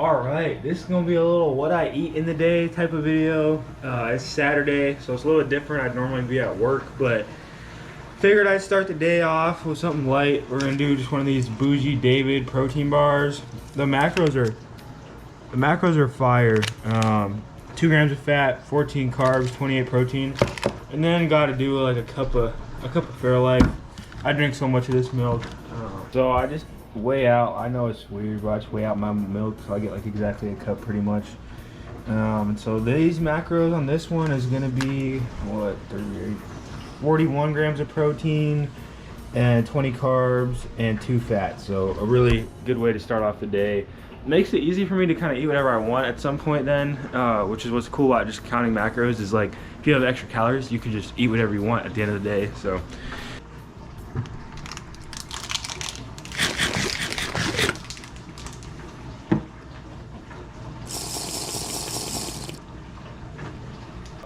Alright, this is gonna be a little what I eat in the day type of video. It's Saturday, so it's a little bit different. I'd normally be at work, but figured I'd start the day off with something light. We're gonna do just one of these bougie David protein bars. The macros are fire. 2 grams of fat, 14 carbs, 28 protein, and then gotta do like a cup of Fairlife. I drink so much of this milk, so I just weigh out. I know it's weird, but I just weigh out my milk, so I get like exactly a cup pretty much. And so these macros on this one is gonna be what, 38, 41 grams of protein and 20 carbs and 2 fats. So a really good way to start off the day. Makes it easy for me to kind of eat whatever I want at some point then, which is what's cool about just counting macros, is like if you have extra calories, you can just eat whatever you want at the end of the day. So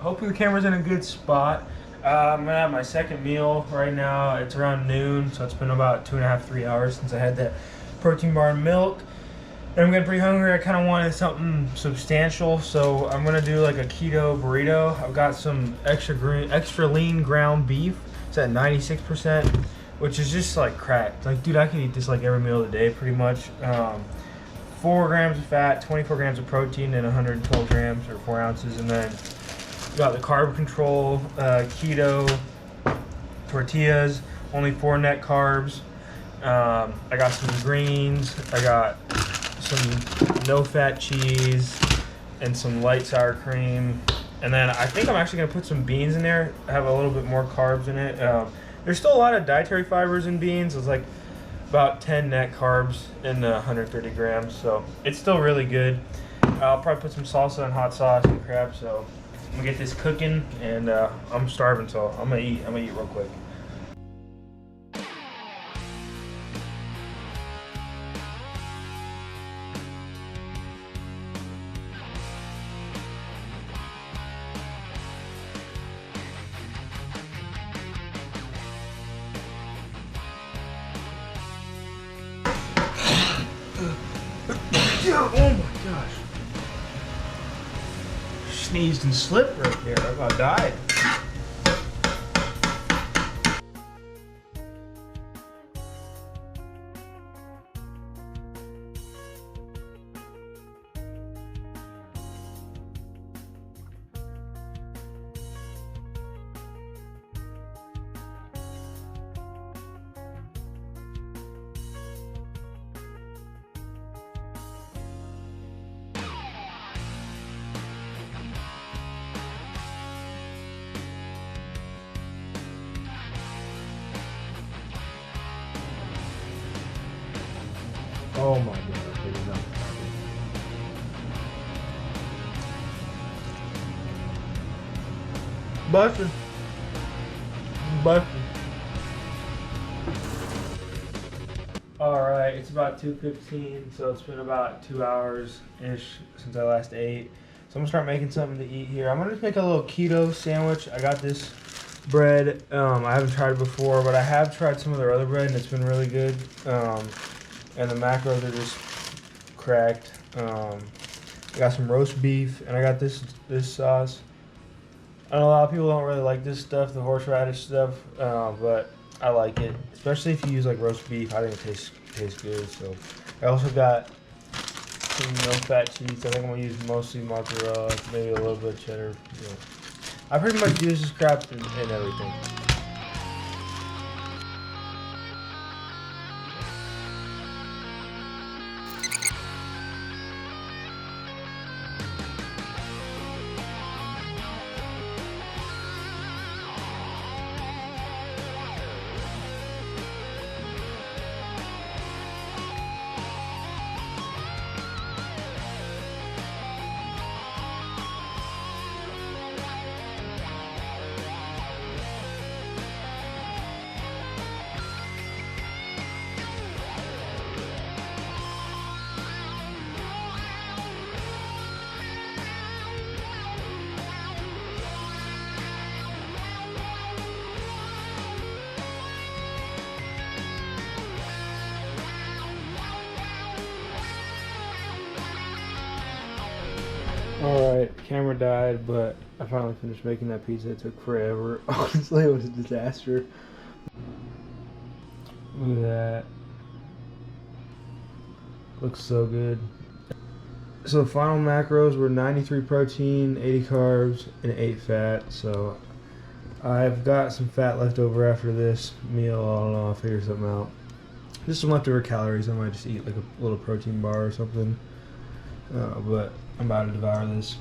hopefully the camera's in a good spot. I'm gonna have my second meal right now. It's around noon, so it's been about 2.5 to 3 hours since I had that protein bar and milk. And I'm getting pretty hungry. I kind of wanted something substantial, so I'm gonna do like a keto burrito. I've got some extra lean ground beef. It's at 96%, which is just like cracked. Like, dude, I could eat this like every meal of the day pretty much. 4 grams of fat, 24 grams of protein, and 112 grams or 4 ounces. And then got the carb control, keto tortillas, only 4 net carbs. I got some greens. I got some no-fat cheese and some light sour cream, and then I think I'm actually gonna put some beans in there, have a little bit more carbs in it. There's still a lot of dietary fibers in beans. It's like about 10 net carbs in 130 grams, so it's still really good. I'll probably put some salsa and hot sauce and crap. So I'm gonna get this cooking, and I'm starving, so I'm gonna eat real quick. Oh my gosh. Sneezed and slipped right there. I about died. Oh my god, it is not. Busted. Alright, it's about 2:15, so it's been about 2 hours-ish since I last ate. So I'm gonna start making something to eat here. I'm gonna just make a little keto sandwich. I got this bread. I haven't tried it before, but I have tried some of their other bread and it's been really good. And the macros are just cracked. I got some roast beef, and I got this sauce. I know a lot of people don't really like this stuff, the horseradish stuff, but I like it, especially if you use like roast beef. I think it tastes good. So I also got some no-fat cheese. I think I'm gonna use mostly mozzarella, maybe a little bit of cheddar. Yeah. I pretty much use this crap in everything. Alright, camera died, but I finally finished making that pizza. It took forever. Honestly, it was a disaster. Look at that. Looks so good. So the final macros were 93 protein, 80 carbs, and 8 fat. So I've got some fat left over after this meal. I don't know, I'll figure something out. Just some leftover calories. I might just eat like a little protein bar or something. But I'm about to devour this.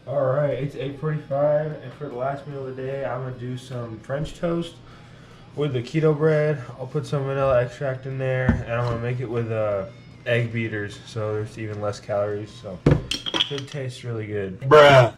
Alright, it's 8:45, and for the last meal of the day, I'm going to do some French toast with the keto bread. I'll put some vanilla extract in there, and I'm going to make it with egg beaters, so there's even less calories. So it should taste really good. Bruh.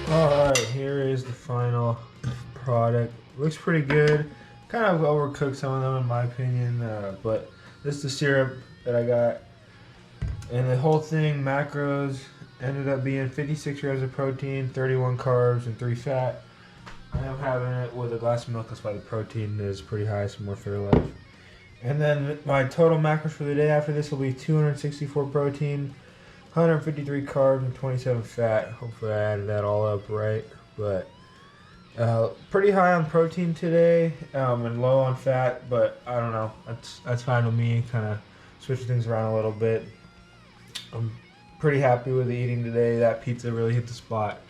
Alright, here is the final product. Looks pretty good. Kind of overcooked some of them in my opinion, but this is the syrup that I got. And the whole thing, macros, ended up being 56 grams of protein, 31 carbs, and 3 fat. I am having it with a glass of milk, that's why the protein is pretty high, some more Fairlife. And then my total macros for the day after this will be 264 protein, 153 carbs, and 27 fat. Hopefully I added that all up right. But pretty high on protein today, and low on fat, but I don't know. That's fine with me, kind of switching things around a little bit. I'm pretty happy with the eating today. That pizza really hit the spot.